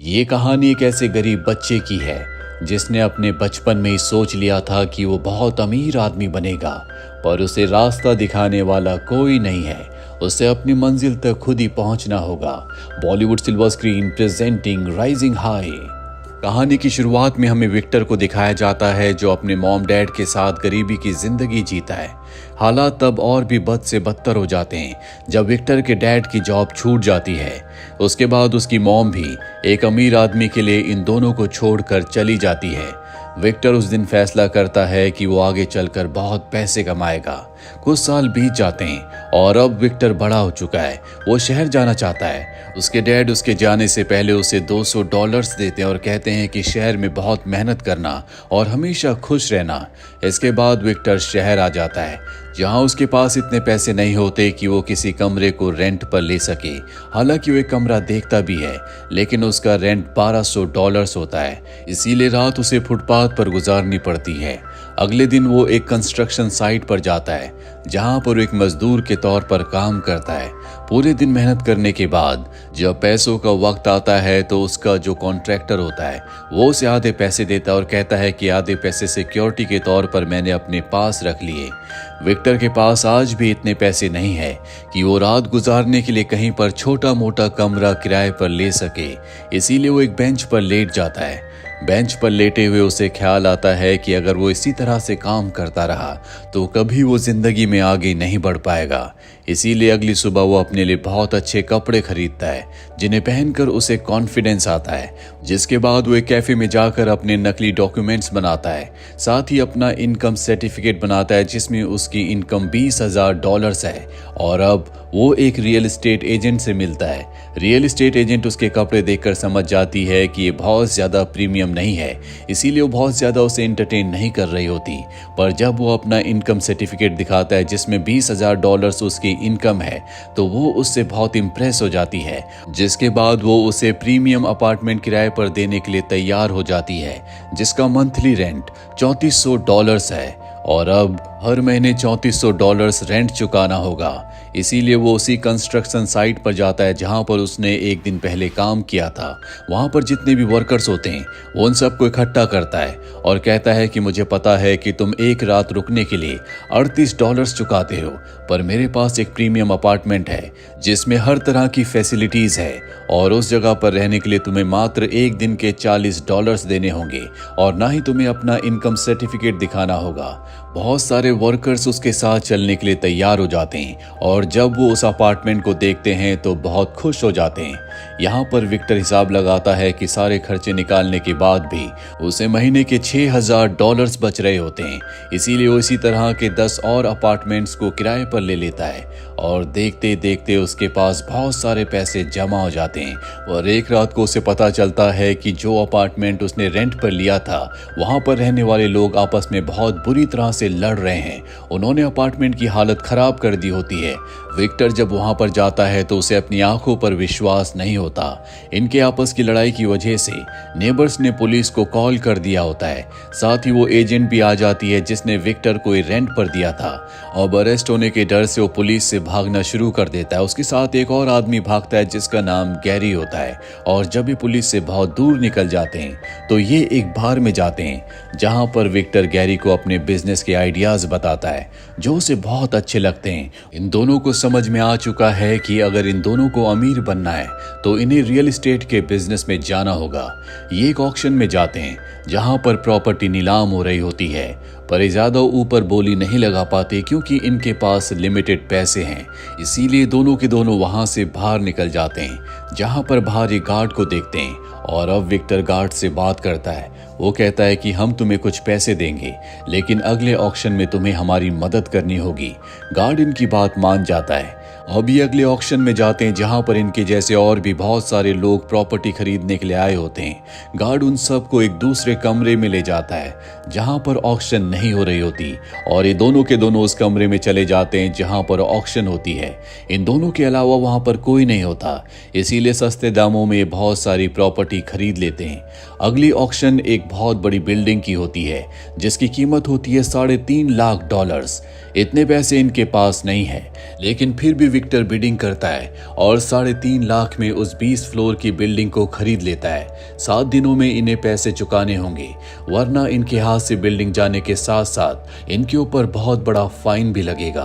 ये कहानी एक ऐसे गरीब बच्चे की है जिसने अपने बचपन में ही सोच लिया था कि वो बहुत अमीर आदमी बनेगा, पर उसे रास्ता दिखाने वाला कोई नहीं है। उसे अपनी मंजिल तक खुद ही पहुंचना होगा। Bollywood silver screen presenting rising high. कहानी की शुरुआत में हमें विक्टर को दिखाया जाता है जो अपने मॉम डैड के साथ गरीबी की जिंदगी जीता है। हालात तब और भी बद से बदतर हो जाते हैं जब विक्टर के डैड की जॉब छूट जाती है। उसके बाद उसकी मॉम भी एक अमीर आदमी के लिए इन दोनों को छोड़कर चली जाती है। विक्टर उस दिन फैसला करता है कि वो आगे चलकर बहुत पैसे कमाएगा। कुछ साल बीत जाते हैं और अब विक्टर बड़ा हो चुका है। वो शहर जाना चाहता है। उसके डैड उसके जाने से पहले उसे $200 देते हैं और कहते हैं कि शहर में बहुत मेहनत करना और हमेशा खुश रहना। इसके बाद विक्टर शहर आ जाता है जहां उसके पास इतने पैसे नहीं होते कि वो किसी कमरे को रेंट पर ले सके। हालांकि वो एक कमरा देखता भी है, लेकिन उसका रेंट $1200 होता है, इसीलिए रात उसे फुटपाथ पर गुजारनी पड़ती है। अगले दिन वो एक कंस्ट्रक्शन साइट पर जाता है जहां पर एक मजदूर के तौर पर काम करता है। पूरे दिन मेहनत करने के बाद जब पैसों का वक्त आता है तो उसका जो कॉन्ट्रैक्टर होता है वो उसे आधे पैसे देता है और कहता है कि आधे पैसे सिक्योरिटी के तौर पर मैंने अपने पास रख लिए। विक्टर के पास आज भी इतने पैसे नहीं है कि वो रात गुजारने के लिए कहीं पर छोटा मोटा कमरा किराए पर ले सके, इसीलिए वो एक बेंच पर लेट जाता है। बेंच पर लेटे हुए उसे ख्याल आता है कि अगर वो इसी तरह से काम करता रहा तो कभी वो जिंदगी में आगे नहीं बढ़ पाएगा। इसीलिए अगली सुबह वो अपने लिए बहुत अच्छे कपड़े खरीदता है जिन्हें पहनकर उसे कॉन्फिडेंस आता है। जिसके बाद वो एक कैफे में जाकर अपने नकली डॉक्यूमेंट्स बनाता है, साथ ही अपना इनकम सर्टिफिकेट बनाता है जिसमें उसकी इनकम $20,000 है। और अब वो एक रियल एस्टेट एजेंट से मिलता है। रियल एस्टेट एजेंट उसके कपड़े देखकर समझ जाती है कि ये बहुत ज्यादा प्रीमियम नहीं है, इसीलिए वो बहुत ज्यादा उसे एंटरटेन नहीं कर रही होती। पर जब वो अपना इनकम सर्टिफिकेट दिखाता है जिसमें $20,000 उसकी इनकम है तो वो उससे बहुत इम्प्रेस हो जाती है। जिसके बाद वो उसे प्रीमियम अपार्टमेंट किराए पर देने के लिए तैयार हो जाती है जिसका मंथली रेंट $3400 है और अब हर महीने $3400 रेंट चुकाना होगा। इसीलिए वो उसी कंस्ट्रक्शन साइट पर जाता है जहां पर उसने एक दिन पहले काम किया था। वहां पर जितने भी वर्कर्स होते हैं वो उन सबको इकट्ठा करता है और कहता है कि मुझे पता है कि तुम एक रात रुकने के लिए $38 चुकाते हो, पर मेरे पास एक प्रीमियम अपार्टमेंट है जिसमें हर तरह की फैसिलिटीज है और उस जगह पर रहने के लिए तुम्हें मात्र एक दिन के $40 देने होंगे और ना ही तुम्हें अपना इनकम सर्टिफिकेट दिखाना होगा। बहुत सारे वर्कर्स उसके साथ चलने के लिए तैयार हो जाते हैं और जब वो उस अपार्टमेंट को देखते हैं तो बहुत खुश हो जाते हैं। यहाँ पर विक्टर हिसाब लगाता है कि सारे खर्चे निकालने के बाद भी उसे महीने के $6000 बच रहे होते हैं, इसीलिए वो इसी तरह के 10 और अपार्टमेंट्स को किराए पर ले लेता है और देखते देखते उसके पास बहुत सारे पैसे जमा हो जाते हैं। और एक रात को उसे पता चलता है कि जो अपार्टमेंट उसने रेंट पर लिया था वहां पर रहने वाले लोग आपस में बहुत बुरी तरह से लड़ रहे हैं। उन्होंने अपार्टमेंट की हालत खराब कर दी होती है। विक्टर जब वहां पर जाता है तो उसे अपनी आंखों पर विश्वास नहीं होता। इनके आपस की लड़ाई की वजह से नेबर्स ने पुलिस को कॉल कर दिया होता है। साथ ही वो एजेंट भी आ जाती है जिसने विक्टर को रेंट पर दिया था। अब अरेस्ट होने के डर से वो पुलिस से भागना शुरू कर देता है। उसके साथ एक और आदमी भागता है जिसका नाम गैरी होता है और जब ये पुलिस से बहुत दूर निकल जाते हैं तो ये एक बार में जाते हैं जहां पर विक्टर गैरी को अपने बिजनेस के आइडियाज बताता है जो उसे बहुत अच्छे लगते हैं। इन दोनों को समझ में आ चुका है कि अगर इन दोनों को अमीर बनना है तो इन्हें रियल एस्टेट के बिजनेस में जाना होगा। ये एक ऑक्शन में जाते हैं जहां पर प्रॉपर्टी नीलाम हो रही होती है, पर ये ज्यादा ऊपर बोली नहीं लगा पाते क्योंकि इनके पास लिमिटेड पैसे हैं। इसीलिए दोनों के दोनों वहां से बाहर निकल जाते हैं जहां पर बाहर एक गार्ड को देखते हैं और अब विक्टर गार्ड से बात करता है। वो कहता है कि हम तुम्हें कुछ पैसे देंगे लेकिन अगले ऑक्शन में तुम्हें हमारी मदद करनी होगी। गार्ड इनकी बात मान जाता है। अब ये अगले ऑक्शन में जाते हैं जहां पर इनके जैसे और भी बहुत सारे लोग प्रॉपर्टी खरीदने के लिए आए होते हैं। गार्ड उन सबको एक दूसरे कमरे में ले जाता है जहां पर ऑक्शन नहीं हो रही होती और ये दोनों के दोनों उस कमरे में चले जाते हैं जहां पर ऑक्शन होती है। इन दोनों के अलावा वहां पर कोई नहीं होता, इसीलिए सस्ते दामों में बहुत सारी प्रॉपर्टी खरीद लेते हैं। अगली ऑक्शन एक बहुत बड़ी बिल्डिंग की होती है जिसकी कीमत होती है $3.5 लाख। इतने पैसे इनके पास नहीं है, लेकिन फिर भी विक्टर बिडिंग करता है और 3.5 लाख में उस 20 फ्लोर की बिल्डिंग को खरीद लेता है। 7 दिनों में इन्हें पैसे चुकाने होंगे, वरना इनके हाथ से बिल्डिंग जाने के साथ साथ इनके ऊपर बहुत बड़ा फाइन भी लगेगा।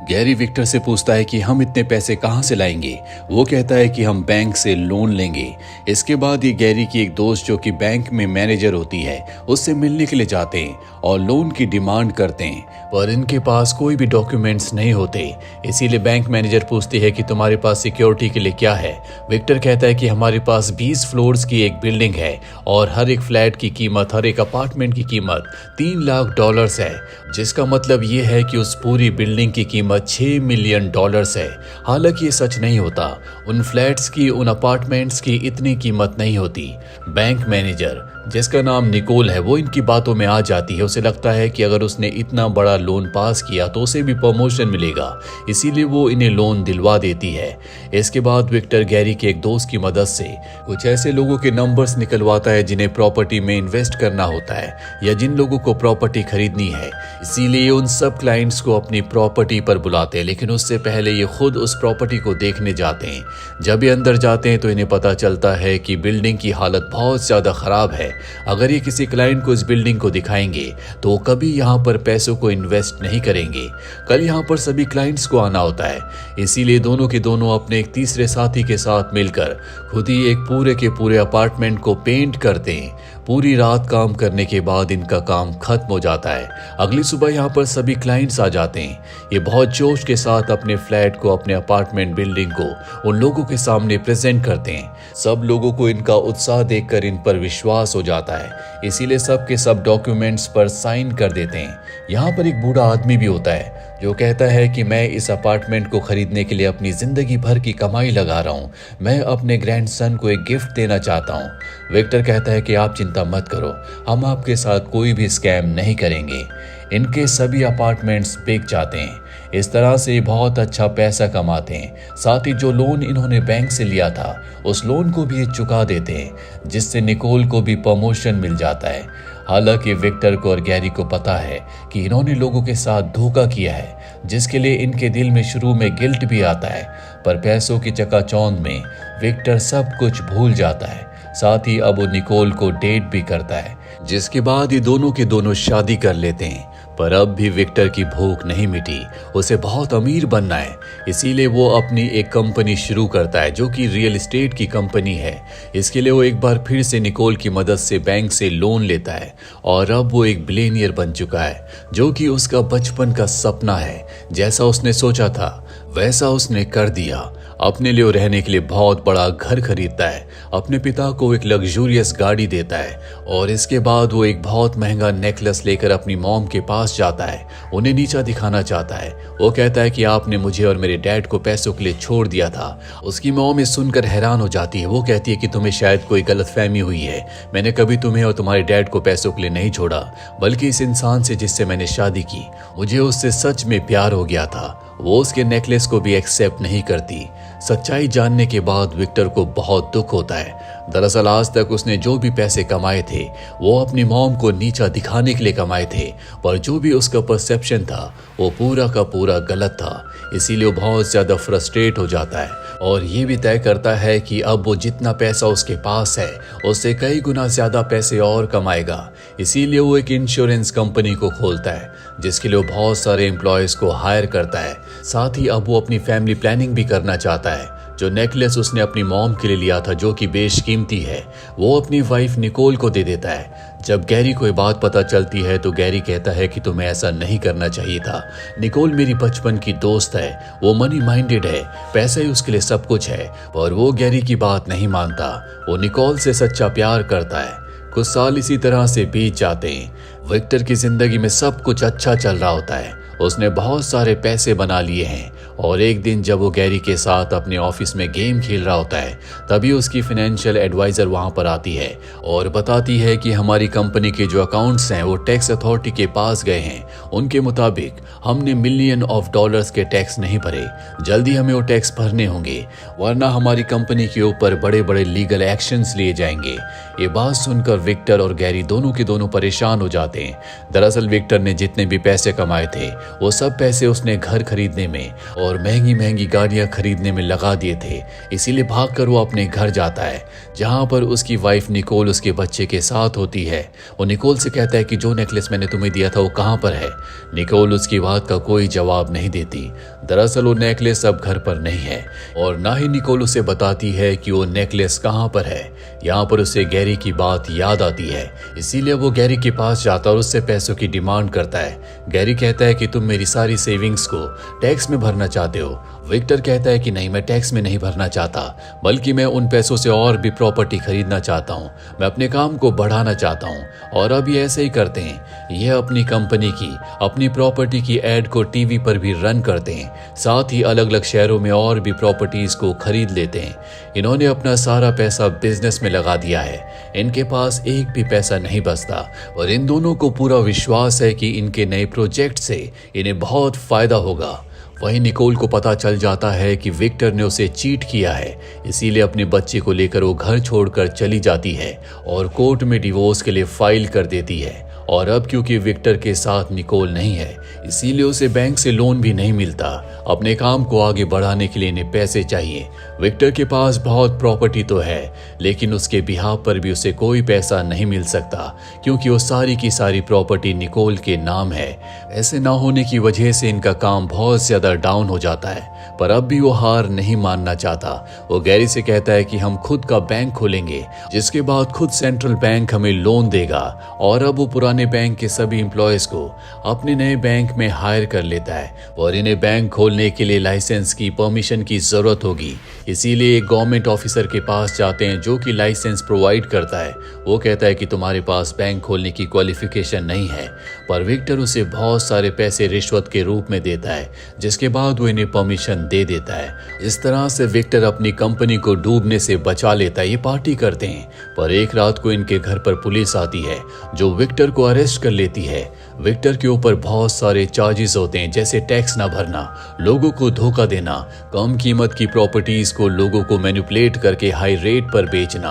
गैरी विक्टर से पूछता है कि हम इतने पैसे कहां से लाएंगे। वो कहता है कि हम बैंक से लोन लेंगे। इसके बाद ये गैरी की एक दोस्त जो कि बैंक में मैनेजर होती है उससे मिलने के लिए जाते हैं और लोन की डिमांड करते हैं, पर इनके पास कोई भी डॉक्यूमेंट्स नहीं होते। इसीलिए बैंक मैनेजर पूछती है कि तुम्हारे पास सिक्योरिटी के लिए क्या है। विक्टर कहता है कि हमारे पास 20 फ्लोर्स की एक बिल्डिंग है और हर एक फ्लैट की कीमत, हर एक अपार्टमेंट की कीमत $3 लाख है, जिसका मतलब ये है कि उस पूरी बिल्डिंग की कीमत $6 मिलियन है। हालांकि ये सच नहीं होता, उन फ्लैट्स की, उन अपार्टमेंट्स की इतनी कीमत नहीं होती। बैंक मैनेजर जिसका नाम निकोल है वो इनकी बातों में आ जाती है। उसे लगता है कि अगर उसने इतना बड़ा लोन पास किया तो उसे भी प्रमोशन मिलेगा, इसीलिए वो इन्हें लोन दिलवा देती है। इसके बाद विक्टर गैरी के एक दोस्त की मदद से कुछ ऐसे लोगों के नंबर्स निकलवाता है जिन्हें प्रॉपर्टी में इन्वेस्ट करना होता है या जिन लोगों को प्रॉपर्टी खरीदनी है। इसीलिए उन सब क्लाइंट्स को अपनी प्रॉपर्टी पर बुलाते हैं, लेकिन उससे पहले ये खुद उस प्रॉपर्टी को देखने जाते हैं। जब ये अंदर जाते हैं तो इन्हें पता चलता है कि बिल्डिंग की हालत बहुत ज्यादा खराब है। अगर ये किसी क्लाइंट को इस बिल्डिंग को दिखाएंगे तो वो कभी यहाँ पर पैसों को इन्वेस्ट नहीं करेंगे। कल यहाँ पर सभी क्लाइंट्स को आना होता है, इसीलिए दोनों के दोनों अपने एक तीसरे साथी के साथ मिलकर खुद ही एक पूरे के पूरे अपार्टमेंट को पेंट करते हैं। पूरी रात काम करने के बाद इनका काम खत्म हो जाता है। अगली सुबह यहाँ पर सभी क्लाइंट्स आ जाते हैं। ये बहुत जोश के साथ अपने फ्लैट को, अपने अपार्टमेंट बिल्डिंग को उन लोगों के सामने प्रेजेंट करते हैं। सब लोगों को इनका उत्साह देखकर इन पर विश्वास हो जाता है, इसीलिए सब के सब डॉक्यूमेंट्स पर साइन कर देते हैं। यहाँ पर एक बूढ़ा आदमी भी होता है जो कहता है कि मैं इस अपार्टमेंट को खरीदने के लिए अपनी जिंदगी भर की कमाई लगा रहा हूँ। मैं अपने ग्रैंडसन को एक गिफ्ट देना चाहता हूँ। विक्टर कहता है कि आप चिंता मत करो, हम आपके साथ कोई भी स्कैम नहीं करेंगे। इनके सभी अपार्टमेंट्स बिक जाते हैं। इस तरह से बहुत अच्छा पैसा कमाते हैं। साथ ही जो लोन इन्होंने बैंक से लिया था उस लोन को भी ये चुका देते हैं, जिससे निकोल को भी प्रमोशन मिल जाता है। हालांकि विक्टर को और गैरी को पता है कि इन्होंने लोगों के साथ धोखा किया है, जिसके लिए इनके दिल में शुरू में गिल्ट भी आता है, पर पैसों की चकाचौंध में विक्टर सब कुछ भूल जाता है। साथ ही अब वो निकोल को डेट भी करता है, जिसके बाद ये दोनों के दोनों शादी कर लेते हैं। पर अब भी विक्टर की भूख नहीं मिटी, उसे बहुत अमीर बनना है। इसीलिए वो अपनी एक कंपनी शुरू करता है जो कि रियल एस्टेट की कंपनी है। इसके लिए वो एक बार फिर से निकोल की मदद से बैंक से लोन लेता है और अब वो एक बिलियनियर बन चुका है, जो कि उसका बचपन का सपना है। जैसा उसने सोचा था वैसा उसने कर दिया। अपने लिए रहने के लिए बहुत बड़ा घर खरीदता है, अपने पिता को एक लग्जूरियस गाड़ी देता है और इसके बाद वो एक बहुत महंगा नेकलेस लेकर अपनी मॉम के पास जाता है। उन्हें नीचा दिखाना चाहता है। वो कहता है कि आपने मुझे और मेरे डैड को पैसों के लिए छोड़ दिया था। उसकी मॉम ये सुनकर हैरान हो जाती है। वो कहती है कि तुम्हें शायद कोई गलतफहमी हुई है, मैंने कभी तुम्हें और तुम्हारे डैड को पैसों के लिए नहीं छोड़ा, बल्कि इस इंसान से जिससे मैंने शादी की, मुझे उससे सच में प्यार हो गया था। वो उसके नेकलेस को भी एक्सेप्ट नहीं करती। सच्चाई जानने के बाद विक्टर को बहुत दुख होता है। दरअसल आज तक उसने जो भी पैसे कमाए थे वो अपनी मॉम को नीचा दिखाने के लिए कमाए थे, पर जो भी उसका परसेप्शन था वो पूरा का पूरा गलत था। इसीलिए वो बहुत ज्यादा फ्रस्ट्रेट हो जाता है और ये भी तय करता है कि अब वो जितना पैसा उसके पास है उससे कई गुना ज्यादा पैसे और कमाएगा। इसीलिए वो एक इंश्योरेंस कंपनी को खोलता है, जिसके लिए वो बहुत सारे एम्प्लॉयज को हायर करता है। साथ ही अब वो अपनी फैमिली प्लानिंग भी करना चाहता है। जो नेकलेस उसने अपनी मॉम के लिए लिया था, जो कि बेशकीमती है, वो अपनी वाइफ निकोल को दे देता है। जब गैरी को ये बात पता चलती है तो गैरी कहता है कि तुम्हें ऐसा नहीं करना चाहिए था। निकोल मेरी बचपन की दोस्त है, वो मनी माइंडेड है, पैसा ही उसके लिए सब कुछ है, और वो गैरी की बात नहीं मानता। वो निकोल से सच्चा प्यार करता है। कुछ साल इसी तरह से बीत जाते हैं। विक्टर की जिंदगी में सब कुछ अच्छा चल रहा होता है। उसने बहुत सारे पैसे बना लिए हैं और एक दिन जब वो गैरी के साथ अपने ऑफिस में गेम खेल रहा होता है, तभी उसकी फाइनेंशियल एडवाइजर वहां पर आती है और बताती है कि हमारी कंपनी के जो अकाउंट्स हैं वो टैक्स अथॉरिटी के पास गए हैं। उनके मुताबिक हमने $मिलियन के टैक्स नहीं भरे, जल्दी हमें वो टैक्स भरने होंगे, वरना हमारी कंपनी के ऊपर बड़े बड़े लीगल एक्शंस लिए जाएंगे। ये बात सुनकर विक्टर और गैरी दोनों के दोनों परेशान हो जाते हैं। दरअसल विक्टर ने जितने भी पैसे कमाए थे वो सब पैसे उसने घर खरीदने में और महंगी महंगी गाड़ियां खरीदने में लगा दिए थे। इसीलिए भागकर वो अपने घर जाता है, जहां पर उसकी वाइफ निकोल उसके बच्चे के साथ होती है। वो निकोल से कहता है कि जो नेकलेस मैंने तुम्हें दिया था वो कहाँ पर है। निकोल उसकी बात का कोई जवाब नहीं देती। दरअसल वो नेकलेस अब घर पर नहीं है और ना ही निकोल उसे बताती है कि वो नेकलेस कहाँ पर है। यहाँ पर उसे गैरी की बात याद आती है, इसीलिए वो गैरी के पास जाता और उससे पैसों की डिमांड करता है। गैरी कहता है कि तुम मेरी सारी सेविंग्स को टैक्स में भरना चाहते हो। विक्टर कहता है कि नहीं, मैं टैक्स में नहीं भरना चाहता, बल्कि मैं उन पैसों से और भी प्रॉपर्टी खरीदना चाहता हूँ। मैं अपने काम को बढ़ाना चाहता हूँ। और अब ये ऐसे ही करते हैं, ये अपनी कंपनी की, अपनी प्रॉपर्टी की एड को टीवी पर भी रन करते हैं, साथ ही अलग अलग शहरों में और भी प्रॉपर्टीज को खरीद लेते हैं। इन्होंने अपना सारा पैसा बिजनेस में लगा दिया है। इनके पास एक भी पैसा नहीं बचता और इन दोनों को पूरा विश्वास है कि इनके नए प्रोजेक्ट से इन्हें बहुत फायदा होगा। वहीं निकोल को पता चल जाता है कि विक्टर ने उसे चीट किया है, इसीलिए अपने बच्चे को लेकर वो घर छोड़कर चली जाती है और कोर्ट में डिवोर्स के लिए फाइल कर देती है। और अब क्योंकि विक्टर के साथ निकोल नहीं है, इसीलिए उसे बैंक से लोन भी नहीं मिलता। अपने काम को आगे बढ़ाने के लिए इन्हें पैसे चाहिए। विक्टर के पास बहुत प्रॉपर्टी तो है, लेकिन उसके बिहाव पर भी उसे कोई पैसा नहीं मिल सकता, क्योंकि वो सारी की सारी प्रॉपर्टी निकोल के नाम है। ऐसे ना होने की वजह से इनका काम बहुत ज्यादा डाउन हो जाता है, पर अब भी वो हार नहीं मानना चाहता। वो गैरी से कहता है कि हम खुद का बैंक खोलेंगे, जिसके बाद खुद सेंट्रल बैंक हमें लोन देगा। और अब वो पुराने बैंक के सभी एम्प्लॉयज को अपने नए बैंक में हायर कर लेता है और इन्हें बैंक खोलने के लिए लाइसेंस की परमिशन की जरूरत होगी। इसीलिए एक गवर्नमेंट ऑफिसर के पास जाते हैं जो कि लाइसेंस प्रोवाइड करता है। वो कहता है कि तुम्हारे पास बैंक खोलने की क्वालिफिकेशन नहीं है, पर विक्टर उसे बहुत सारे पैसे रिश्वत के रूप में देता है, जिसके बाद वो इन्हें परमिशन दे देता है। इस तरह से विक्टर अपनी कंपनी को डूबने से बचा लेता है। ये पार्टी करते हैं, पर एक रात को इनके घर पर पुलिस आती है जो विक्टर को अरेस्ट कर लेती है। विक्टर के ऊपर बहुत सारे चार्जेस होते हैं, जैसे टैक्स ना भरना, लोगों को धोखा देना, कम कीमत की प्रॉपर्टीज को लोगों को मैनिपुलेट करके हाई रेट पर बेचना,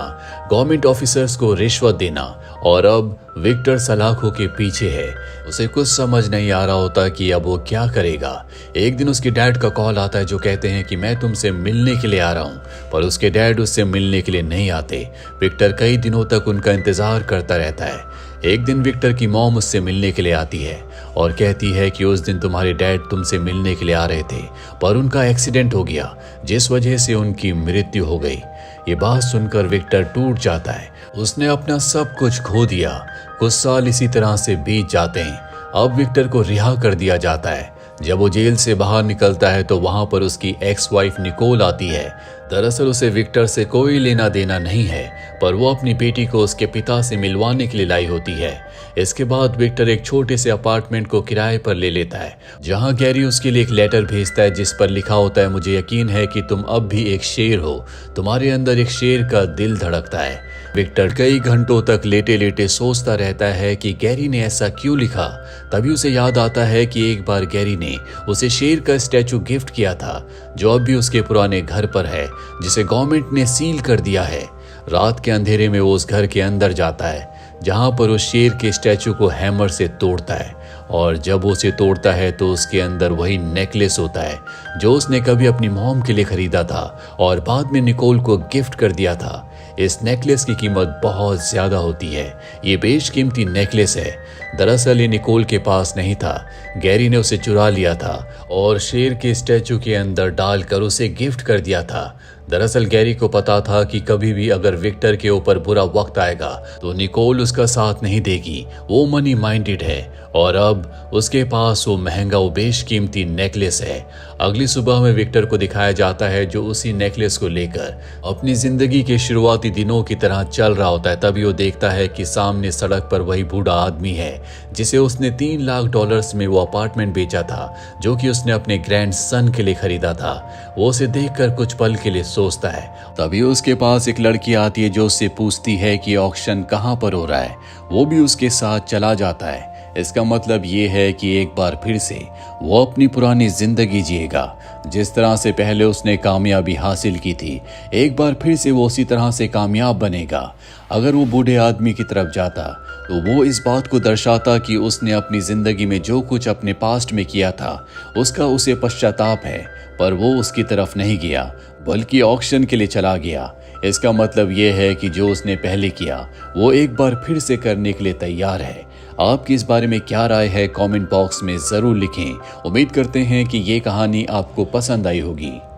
गवर्नमेंट ऑफिसर्स को रिश्वत देना। और अब विक्टर सलाखों के पीछे है। उसे कुछ समझ नहीं आ रहा होता कि अब वो क्या करेगा। एक दिन उसके डैड का कॉल आता है जो कहते हैं कि मैं तुमसे मिलने के लिए आ रहा हूँ, पर उसके डैड उससे मिलने के लिए नहीं आते। विक्टर कई दिनों तक उनका इंतजार करता रहता है। एक दिन विक्टर की मॉम उससे मिलने के लिए आती है और कहती है कि उस दिन तुम्हारे डैड तुमसे मिलने के लिए आ रहे थे, पर उनका एक्सीडेंट हो गया, जिस वजह से उनकी मृत्यु हो गई। ये बात सुनकर विक्टर टूट जाता है। उसने अपना सब कुछ खो दिया। कुछ साल इसी तरह से बीत जाते हैं। अब विक्टर को रिहा कर दिया जाता है। जब वो जेल से बाहर निकलता है तो वहां पर उसकी एक्स वाइफ निकोल आती है। दरअसल उसे विक्टर से कोई लेना देना नहीं है, पर वो अपनी बेटी को उसके पिता से मिलवाने के लिए लाई होती है। इसके बाद विक्टर एक छोटे से अपार्टमेंट को किराए पर ले लेता है, जहां गैरी उसके लिए एक लेटर भेजता है जिस पर लिखा होता है, मुझे यकीन है कि तुम अब भी एक शेर हो, तुम्हारे अंदर एक शेर का दिल धड़कता है। विक्टर कई घंटों तक लेटे लेटे सोचता रहता है कि गैरी ने ऐसा क्यों लिखा। तभी उसे याद आता है कि एक बार गैरी ने उसे शेर का स्टैचू गिफ्ट किया था, जो अब भी उसके पुराने घर पर है, जिसे गवर्नमेंट ने सील कर दिया है। रात के अंधेरे में वो उस घर के अंदर जाता है, जहां पर उस शेर के स्टैचू को हैमर से तोड़ता है। और जब वो उसे तोड़ता है तो उसके अंदर वही नेकलेस होता है जो उसने कभी अपनी मॉम के लिए खरीदा था और बाद में निकोल को गिफ्ट कर दिया था। इस नेकलेस की कीमत बहुत ज्यादा होती है। ये बेशकीमती नेकलेस है। दरअसल ये निकोल के पास नहीं था, गैरी ने उसे चुरा लिया था और शेर के स्टैचू के अंदर डालकर उसे गिफ्ट कर दिया था। दरअसल गैरी को पता था कि कभी भी अगर विक्टर के ऊपर बुरा वक्त आएगा तो निकोल उसका साथ नहीं देगी। वो मनी माइंडेड है और अब उसके पास वो महंगा वो बेशकीमती नेकलेस है। अगली सुबह में विक्टर को दिखाया जाता है जो उसी नेकलेस को लेकर अपनी जिंदगी के शुरुआती दिनों की तरह चल रहा होता है। तभी वो देखता है कि सामने सड़क पर वही बूढ़ा आदमी है जिसे उसने $3 लाख में वो अपार्टमेंट बेचा था, जो कि उसने अपने ग्रैंड सन के लिए खरीदा था। वो उसे देखकर कुछ पल के लिए सोचता है। तभी उसके पास एक लड़की आती है जो उससे पूछती है कि ऑक्शन कहाँ पर हो रहा है। वो भी उसके साथ चला जाता है। इसका मतलब ये है कि एक बार फिर से वो अपनी पुरानी जिंदगी जिएगा, जिस तरह से पहले उसने कामयाबी हासिल की थी। एक बार फिर से वो उसी तरह से कामयाब बनेगा। अगर वो बूढ़े आदमी की तरफ जाता तो वो इस बात को दर्शाता कि उसने अपनी जिंदगी में जो कुछ अपने पास्ट में किया था उसका उसे पश्चाताप है, पर वो उसकी तरफ नहीं गया बल्कि ऑक्शन के लिए चला गया। इसका मतलब ये है कि जो उसने पहले किया वो एक बार फिर से करने के लिए तैयार है। आपकी इस बारे में क्या राय है, कमेंट बॉक्स में ज़रूर लिखें। उम्मीद करते हैं कि ये कहानी आपको पसंद आई होगी।